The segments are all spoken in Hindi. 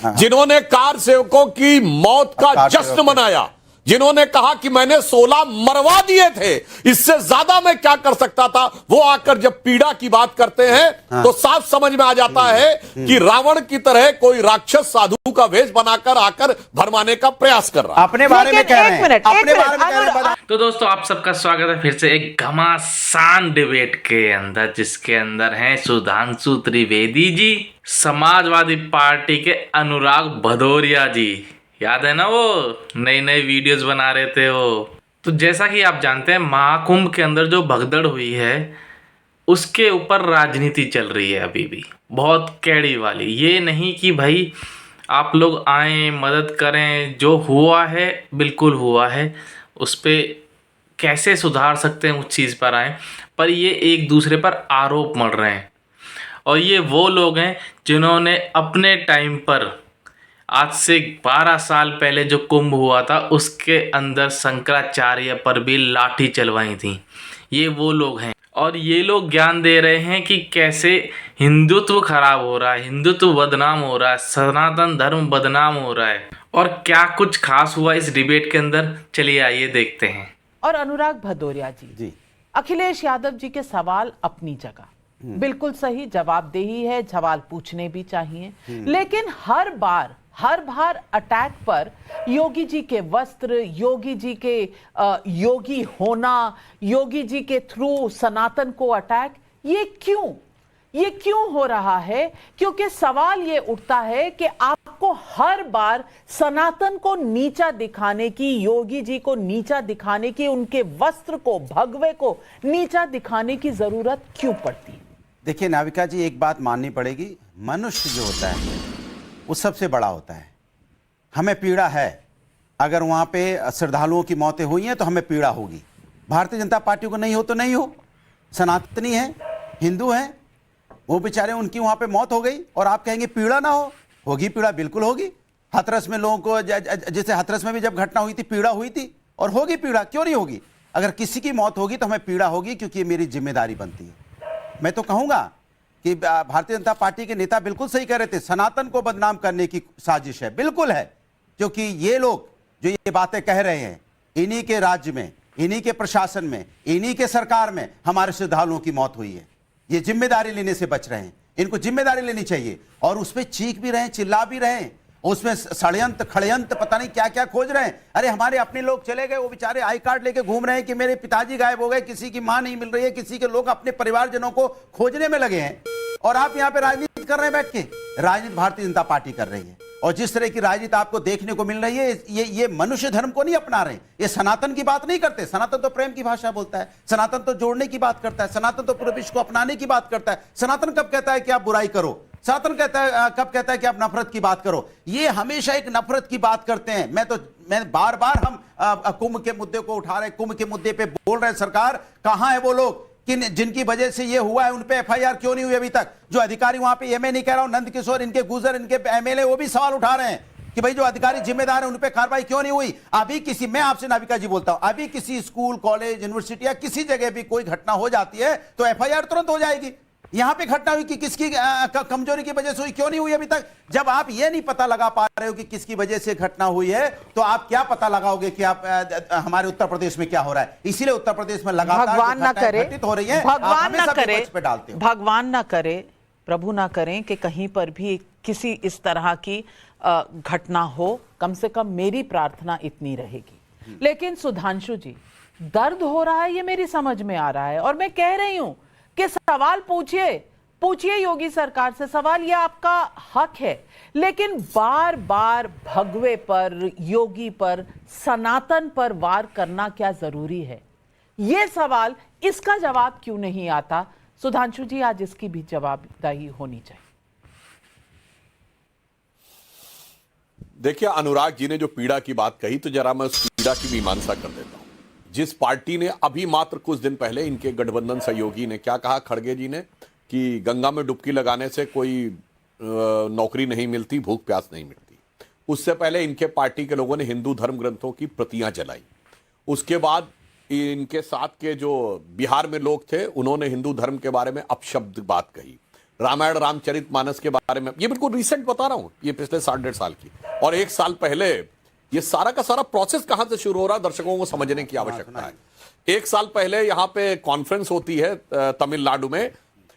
जिन्होंने कार सेवकों की मौत का जश्न मनाया, जिन्होंने कहा कि मैंने 16 मरवा दिए थे, इससे ज्यादा मैं क्या कर सकता था, वो आकर जब पीड़ा की बात करते हैं तो साफ समझ में आ जाता है कि रावण की तरह कोई राक्षस साधु का वेश बनाकर आकर भरमाने का प्रयास कर रहा है। अपने बारे में कह रहे हैं, अपने बारे में कह रहे हैं। तो दोस्तों आप सबका स्वागत है फिर से एक घमासान डिबेट के अंदर, जिसके अंदर हैं सुधांशु त्रिवेदी जी, समाजवादी पार्टी के अनुराग भदौरिया जी। याद है ना वो नई नई वीडियोस बना रहे थे वो। तो जैसा कि आप जानते हैं महाकुंभ के अंदर जो भगदड़ हुई है उसके ऊपर राजनीति चल रही है अभी भी, बहुत कैड़ी वाली। ये नहीं कि भाई आप लोग आए मदद करें, जो हुआ है बिल्कुल हुआ है, उस पर कैसे सुधार सकते हैं उस चीज़ पर आए, पर ये एक दूसरे पर आरोप मढ़ रहे हैं। और ये वो लोग हैं जिन्होंने अपने टाइम पर आज से 12 साल पहले जो कुंभ हुआ था उसके अंदर शंकराचार्य पर भी लाठी चलवाई थी। ये वो लोग हैं और ये लोग ज्ञान दे रहे हैं कि कैसे हिंदुत्व खराब हो रहा है, हिंदुत्व बदनाम हो रहा है, सनातन धर्म बदनाम हो रहा है। और क्या कुछ खास हुआ इस डिबेट के अंदर, चलिए आइए देखते हैं। और अनुराग भदौरिया जी, अखिलेश यादव जी के सवाल अपनी जगह बिल्कुल सही, जवाबदेही है, सवाल पूछने भी चाहिए, लेकिन हर बार अटैक पर योगी जी के वस्त्र, योगी जी के योगी होना, योगी जी के थ्रू सनातन को अटैक, ये क्यों हो रहा है? क्योंकि सवाल ये उठता है कि आपको हर बार सनातन को नीचा दिखाने की, योगी जी को नीचा दिखाने की, उनके वस्त्र को, भगवे को नीचा दिखाने की जरूरत क्यों पड़ती है? देखिए नाविका जी, एक बात माननी पड़ेगी, मनुष्य जो होता है वो सबसे बड़ा होता है। हमें पीड़ा है, अगर वहाँ पे श्रद्धालुओं की मौतें हुई हैं तो हमें पीड़ा होगी। भारतीय जनता पार्टी को नहीं हो तो नहीं हो, सनातनी है, हिंदू हैं, वो बेचारे उनकी वहाँ पे मौत हो गई और आप कहेंगे पीड़ा ना हो? होगी पीड़ा, बिल्कुल होगी। हाथरस में लोगों को, जैसे हाथरस में भी जब घटना हुई थी पीड़ा हुई थी, और होगी पीड़ा, क्यों नहीं होगी? अगर किसी की मौत होगी तो हमें पीड़ा होगी, क्योंकि ये मेरी जिम्मेदारी बनती है। मैं तो कहूँगा कि भारतीय जनता पार्टी के नेता बिल्कुल सही कह रहे थे, सनातन को बदनाम करने की साजिश है, बिल्कुल है। क्योंकि ये लोग जो ये बातें कह रहे हैं, इन्हीं के राज्य में, इन्हीं के प्रशासन में, इन्हीं के सरकार में हमारे श्रद्धालुओं की मौत हुई है। ये जिम्मेदारी लेने से बच रहे हैं, इनको जिम्मेदारी लेनी चाहिए। और उसमें चीख भी रहे हैं, चिल्ला भी रहे हैं, उसमें षड्यंत्र खड़यंत्र पता नहीं क्या क्या खोज रहे हैं। अरे हमारे अपने लोग चले गए, वो बेचारे आई कार्ड लेके घूम रहे हैं कि मेरे पिताजी गायब हो गए, किसी की मां नहीं मिल रही है, किसी के लोग अपने परिवारजनों को खोजने में लगे हैं, और आप यहाँ पे राजनीति कर रहे हैं बैठ के। राजनीति भारतीय जनता पार्टी कर रही है, और जिस तरह की राजनीति आपको देखने को मिल रही है, ये मनुष्य धर्म को नहीं अपना रहे, ये सनातन की बात नहीं करते। सनातन तो प्रेम की भाषा बोलता है, सनातन तो जोड़ने की बात करता है, सनातन तो पूरे विश्व को अपनाने की बात करता है। सनातन कब कहता है कि आप बुराई करो? सनातन कब कहता है कि आप नफरत की बात करो? ये हमेशा एक नफरत की बात करते हैं। मैं बार बार हम कुंभ के मुद्दे को उठा रहे हैं, कुंभ के मुद्दे पे बोल रहे हैं। सरकार कहां है वो लोग जिनकी वजह से ये हुआ है? उन पे एफआईआर क्यों नहीं हुई अभी तक? जो अधिकारी वहां पे, ये मैं नहीं कह रहा हूं, नंद किशोर, इनके गुजर, इनके एमएलए, वो भी सवाल उठा रहे हैं कि भाई जो अधिकारी जिम्मेदार है उन पे कार्रवाई क्यों नहीं हुई? अभी किसी, मैं आपसे नाविका जी बोलता हूं, अभी किसी स्कूल, कॉलेज, यूनिवर्सिटी या किसी जगह भी कोई घटना हो जाती है तो एफआईआर तुरंत हो जाएगी। यहां पे घटना हुई कि किसकी कमजोरी की वजह से हुई, क्यों नहीं हुई अभी तक? जब आप ये नहीं पता लगा पा रहे हो कि किसकी वजह से घटना हुई है, तो आप क्या पता लगाओगे कि आप हमारे उत्तर प्रदेश में क्या हो रहा है? इसीलिए उत्तर प्रदेश में लगातार भगवान ना करे, घटित हो रही है, भगवान ना करे, पे डालते हो। भगवान ना करे, प्रभु ना करें कि कहीं पर भी किसी इस तरह की घटना हो। कम से कम मेरी प्रार्थना इतनी रहेगी। लेकिन सुधांशु जी, दर्द हो रहा है, ये मेरी समझ में आ रहा है, और मैं कह रही हूं कि सवाल पूछिए योगी सरकार से सवाल, ये आपका हक है। लेकिन बार बार भगवे पर, योगी पर, सनातन पर वार करना क्या जरूरी है? ये सवाल, इसका जवाब क्यों नहीं आता? सुधांशु जी, आज इसकी भी जवाबदेही होनी चाहिए। देखिए, अनुराग जी ने जो पीड़ा की बात कही, तो जरा मैं उस पीड़ा की मीमांसा कर देता हूं। जिस पार्टी ने अभी मात्र कुछ दिन पहले, इनके गठबंधन सहयोगी ने क्या कहा, खड़गे जी ने, कि गंगा में डुबकी लगाने से कोई नौकरी नहीं मिलती, भूख प्यास नहीं मिलती। उससे पहले इनके पार्टी के लोगों ने हिंदू धर्म ग्रंथों की प्रतियां जलाई। उसके बाद इनके साथ के जो बिहार में लोग थे, उन्होंने हिंदू धर्म के बारे में अपशब्द बात कही। रामायण रामचरितमानस के बारे में, ये बिल्कुल रिसेंट बता रहा हूं, ये पिछले 1.5 साल की, और 1 साल पहले ये सारा का सारा प्रोसेस कहां से शुरू हो रहा है दर्शकों को समझने की आवश्यकता है। 1 साल पहले यहां पे कॉन्फ्रेंस होती है तमिलनाडु में,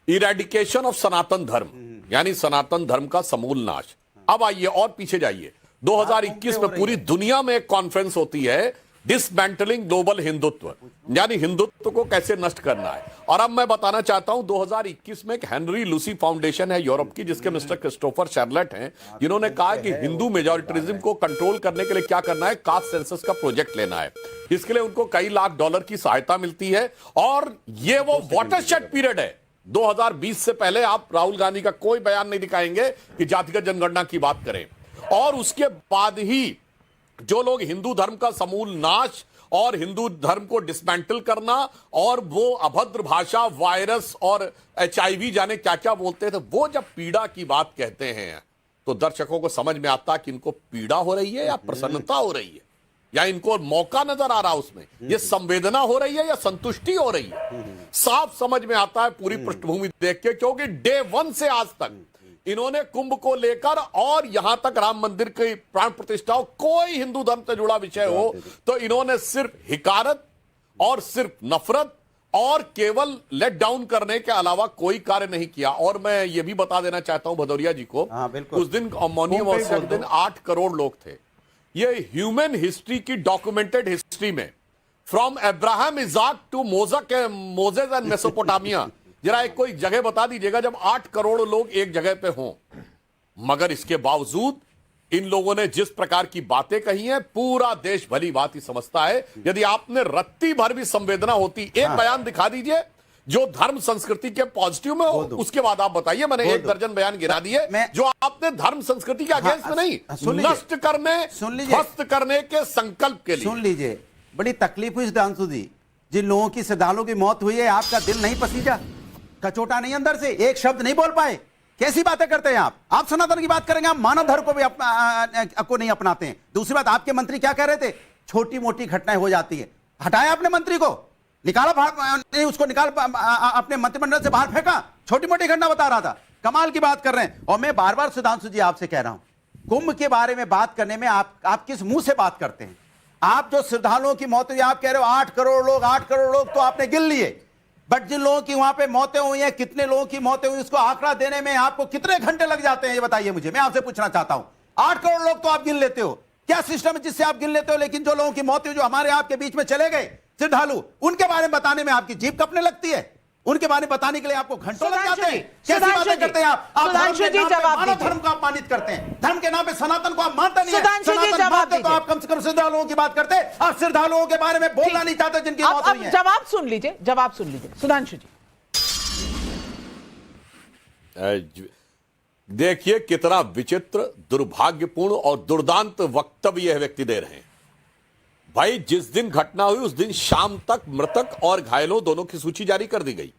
इरेडिकेशन ऑफ सनातन धर्म, यानी सनातन धर्म का समूल नाश। अब आइए और पीछे जाइए, 2021 में पूरी दुनिया में एक कॉन्फ्रेंस होती है, डिसमेंटलिंग ग्लोबल हिंदुत्व, यानी हिंदुत्व को कैसे नष्ट करना है। और अब मैं बताना चाहता हूं 2021 में एक हेनरी लूसी फाउंडेशन है यूरोप की, जिसके मिस्टर क्रिस्टोफर शार्लेट हैं, जिन्होंने कहा कि हिंदू मेजॉरिटरिज्म को कंट्रोल करने के लिए क्या करना है, कास्ट सेंसस का प्रोजेक्ट लेना है। इसके लिए उनको कई लाख डॉलर की सहायता मिलती है, और ये वो वाटरशेड पीरियड है। 2020 से पहले आप राहुल गांधी का कोई बयान नहीं दिखाएंगे कि जातिगत जनगणना की बात करें, और उसके बाद ही जो लोग हिंदू धर्म का समूल नाश और हिंदू धर्म को डिसमेंटल करना और वो अभद्र भाषा, वायरस और HIV जाने क्या क्या बोलते थे, वो जब पीड़ा की बात कहते हैं तो दर्शकों को समझ में आता कि इनको पीड़ा हो रही है या प्रसन्नता हो रही है, या इनको मौका नजर आ रहा उसमें, ये संवेदना हो रही है या संतुष्टि हो रही है। साफ समझ में आता है पूरी पृष्ठभूमि देख के, क्योंकि डे 1 से आज तक इन्होंने कुंभ को लेकर और यहां तक राम मंदिर की प्राण प्रतिष्ठा हो, कोई हिंदू धर्म से जुड़ा विषय हो तो इन्होंने सिर्फ हिकारत और सिर्फ नफरत और केवल लेट डाउन करने के अलावा कोई कार्य नहीं किया। और मैं ये भी बता देना चाहता हूं भदौरिया जी को, उस दिन मौनी अमावस्या के दिन 8 करोड़ लोग थे। ये ह्यूमन हिस्ट्री की डॉक्यूमेंटेड हिस्ट्री में, from Abraham Isaac to Moses and Mesopotamia, जरा एक कोई जगह बता दीजिएगा जब 8 करोड़ लोग एक जगह पे हों। मगर इसके बावजूद इन लोगों ने जिस प्रकार की बातें कही हैं, पूरा देश भली बात ही समझता है। यदि आपने रत्ती भर भी संवेदना होती, एक बयान दिखा दीजिए जो धर्म संस्कृति के पॉजिटिव में हो, उसके बाद आप बताइए। मैंने 1 दर्जन बयान गिरा दिए जो आपने धर्म संस्कृति के अगेंस्ट में नहीं, नष्ट करने, ध्वस्त करने के संकल्प के लिए। सुन लीजिए, बड़ी तकलीफ हुई सुधांशु जी, जिन लोगों की श्रद्धालुओं की मौत हुई है, आपका दिल नहीं पसीजा, कचोटा नहीं अंदर से, एक शब्द नहीं बोल पाए। कैसी बातें करते हैं आप सनातन की बात करेंगे, आप मानव धर्म को भी को नहीं अपनाते हैं। दूसरी बात, आपके मंत्री क्या कह रहे थे, छोटी मोटी घटनाएं हो जाती है, हटाया आपने मंत्री को, निकाला, उसको निकाल अपने मंत्रिमंडल से बाहर फेंका, छोटी मोटी घटना बता रहा था। कमाल की बात कर रहे हैं। और मैं बार बार सुधांशु जी आपसे कह रहा हूं, कुंभ के बारे में बात करने में आप किस मुंह से बात करते हैं? आप जो श्रद्धालुओं की मौत हुई, आप कह रहे हो 8 करोड़ लोग तो आपने गिन लिए, बट जिन लोगों की वहां पे मौतें हुई हैं, कितने लोगों की मौतें हुई, उसको आंकड़ा देने में आपको कितने घंटे लग जाते हैं, ये बताइए मुझे। मैं आपसे पूछना चाहता हूं, 8 करोड़ लोग तो आप गिन लेते हो, क्या सिस्टम है जिससे आप गिन लेते हो? लेकिन जो लोगों की मौतें हुई, जो हमारे आपके बीच में चले गए श्रद्धालु, उनके बारे में बताने में आपकी जीभ कपने लगती है, उनके बारे में बताने के लिए आपको घंटों लग जाते हैं। कैसी बातें करते हैं आप? मानव धर्म को अपमानित करते हैं, धर्म के नाम पे सनातन को आप मानते नहीं है। सनातन मानते तो आप कम से कम श्रद्धालुओं की बात करते, आप श्रद्धालुओं के बारे में बोलना नहीं चाहते जिनकी मौत हुई है। जवाब सुन लीजिए सुधांशु जी। देखिए कितना विचित्र, दुर्भाग्यपूर्ण और दुर्दांत वक्तव्य यह व्यक्ति दे रहे हैं। भाई, जिस दिन घटना हुई उस दिन शाम तक मृतक और घायलों दोनों की सूची जारी कर दी गई।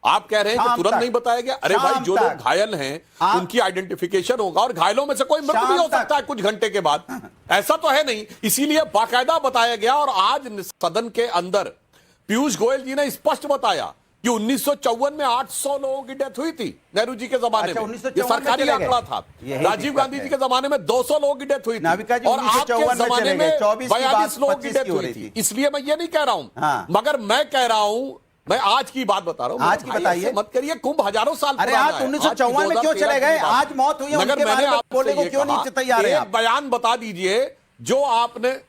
आप कह रहे हैं कि तुरंत नहीं बताया गया। अरे भाई, जो लोग घायल हैं उनकी आइडेंटिफिकेशन होगा, और घायलों में से कोई मृत भी हो सकता है कुछ घंटे के बाद, ऐसा तो है नहीं, इसीलिए बाकायदा बताया गया। और आज सदन के अंदर पीयूष गोयल जी ने स्पष्ट बताया कि 1954 में 800 लोगों की डेथ हुई थी नेहरू जी के जमाने में, ये सरकारी आंकड़ा था। राजीव गांधी जी के जमाने में 200 लोगों की डेथ हुई थी, और आपके जमाने में 42 लोगों की डेथ हुई थी। इसलिए मैं ये नहीं कह रहा हूं, मगर मैं कह रहा हूं, मैं आज की बात बता रहा हूं। आज की बताइए, मत करिए, कुंभ हजारों साल अरे आज 1954 में क्यों चले गए, आज मौत हुई है, मगर मैंने आपसे क्यों नहीं तैयार है? एक बयान बता दीजिए जो आपने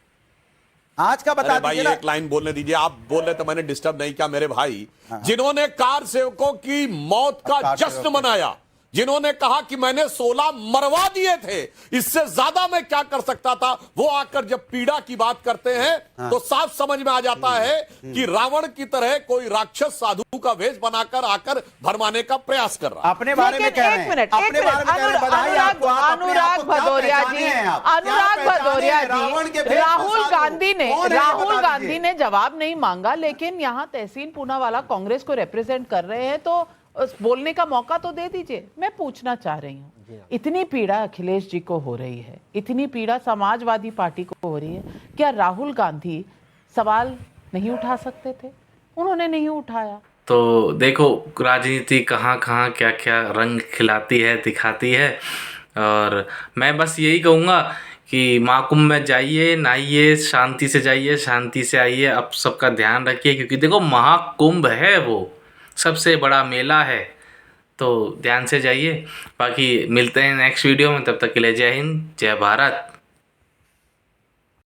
आज का बता भाई, एक लाइन बोलने दीजिए। आप बोल रहे तो मैंने डिस्टर्ब नहीं किया। मेरे भाई, जिन्होंने कार सेवकों की मौत का जश्न मनाया, जिन्होंने कहा कि मैंने 16 मरवा दिए थे, इससे ज्यादा मैं क्या कर सकता था, वो आकर जब पीड़ा की बात करते हैं तो साफ समझ में आ जाता है कि रावण की तरह कोई राक्षस साधु का वेश बनाकर आकर भरमाने का प्रयास कर रहा है। अपने बारे में कह रहे हैं, अपने बारे में कह रहे हैं। अनुराग भदौरिया जी, राहुल गांधी ने जवाब नहीं मांगा, लेकिन यहाँ तहसीन पूनावाला कांग्रेस को रिप्रेजेंट कर रहे हैं, तो बोलने का मौका तो दे दीजिए। मैं पूछना चाह रही हूँ, इतनी पीड़ा अखिलेश जी को हो रही है, इतनी पीड़ा समाजवादी पार्टी को हो रही है, क्या राहुल गांधी सवाल नहीं उठा सकते थे? उन्होंने नहीं उठाया, तो देखो राजनीति कहाँ कहाँ क्या क्या रंग खिलाती है, दिखाती है। और मैं बस यही कहूँगा कि महाकुंभ में जाइए, नहाइए, शांति से जाइए, शांति से आइए। अब सबका ध्यान रखिए, क्योंकि देखो महाकुंभ है, वो सबसे बड़ा मेला है, तो ध्यान से जाइए। बाकी मिलते हैं नेक्स्ट वीडियो में, तब तक के लिए जय हिंद, जय भारत।